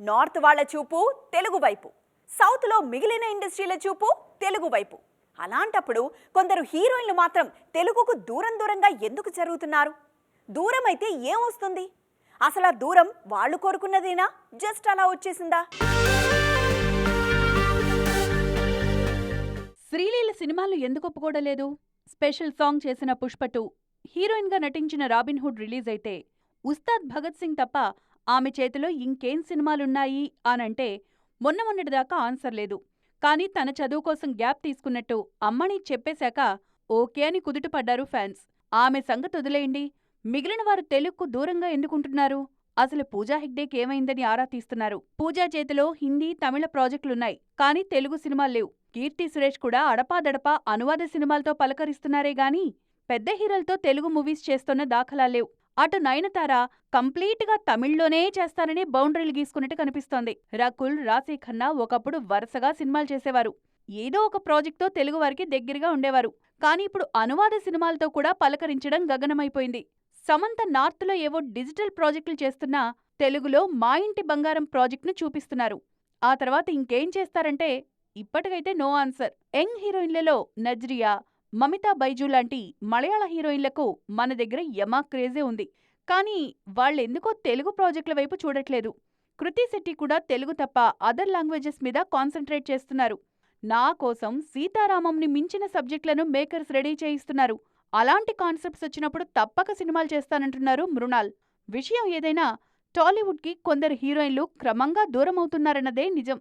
North వాళ్ళ చూపు తెలుగు వైపు, సౌత్లో మిగిలిన ఇండస్ట్రీల చూపు తెలుగు వైపు. అలాంటప్పుడు కొందరు హీరోయిన్లు మాత్రం తెలుగుకు దూరం దూరంగా ఎందుకు జరుగుతున్నారు? దూరం అయితే ఏమొస్తుంది? అసలు ఆ దూరం వాళ్ళు కోరుకున్నదేనా, జస్ట్ అలా వచ్చేసిందా? శ్రీలీల సినిమాలు ఎందుకు ఒప్పుకోవడలేదు? స్పెషల్ సాంగ్ చేసిన పుష్ప 2, హీరోయిన్గా నటించిన రాబిన్ హుడ్ రిలీజ్ అయితే ఉస్తాద్ భగత్ సింగ్ తప్ప ఆమె చేతిలో ఇంకేం సినిమాలున్నాయి అనంటే మొన్నటిదాకా ఆన్సర్ లేదు. కానీ తన చదువు కోసం గ్యాప్ తీసుకున్నట్టు అమ్మని చెప్పేశాక ఓకే అని కుదుటపడ్డారు ఫ్యాన్స్. ఆమె సంగతి వదిలేయండి, మిగిలిన వారు తెలుగుకు దూరంగా ఎందుకుంటున్నారు? అసలు పూజా హెగ్డేకి ఏమైందని ఆరా తీస్తున్నారు. పూజా చేతిలో హిందీ, తమిళ ప్రాజెక్టులున్నాయి, కానీ తెలుగు సినిమాలు లేవు. కీర్తి సురేష్ కూడా అడపాదడపా అనువాద సినిమాలతో పలకరిస్తున్నారే గాని పెద్ద హీరోలతో తెలుగు మూవీస్ చేస్తున్న దాఖలాలేవు. అటు నయనతార కంప్లీట్గా తమిళ్లోనే చేస్తారని బౌండరీలు గీసుకున్నట్టు కనిపిస్తోంది. రకుల్, రాశీ ఖన్నా ఒకప్పుడు వరుసగా సినిమాలు చేసేవారు. ఏదో ఒక ప్రాజెక్టుతో తెలుగు వారికి దగ్గరగా ఉండేవారు. కానీ ఇప్పుడు అనువాద సినిమాలతో కూడా పలకరించడం గగనమైపోయింది. సమంత నార్త్లో ఏవో డిజిటల్ ప్రాజెక్టులు చేస్తున్నా తెలుగులో మా ఇంటి బంగారం ప్రాజెక్టును చూపిస్తున్నారు. ఆ తర్వాత ఇంకేం చేస్తారంటే ఇప్పటికైతే నో ఆన్సర్. యంగ్ హీరోయిన్లలో నజ్రియా, మమితా బైజూ లాంటి మలయాళ హీరోయిన్లకు మన దగ్గర యమా క్రేజే ఉంది. కానీ వాళ్ళెందుకో తెలుగు ప్రాజెక్టుల వైపు చూడట్లేదు. కృతి శెట్టి కూడా తెలుగు తప్ప అదర్ లాంగ్వేజెస్ మీద కాన్సంట్రేట్ చేస్తున్నారు. నా కోసం సీతారామంని మించిన సబ్జెక్టులను మేకర్స్ రెడీ చేయిస్తున్నారు. అలాంటి కాన్సెప్ట్స్ వచ్చినప్పుడు తప్పక సినిమాలు చేస్తానంటున్నారు మృణాల్. విషయం ఏదైనా టాలీవుడ్కి కొందరు హీరోయిన్లు క్రమంగా దూరమవుతున్నారన్నదే నిజం.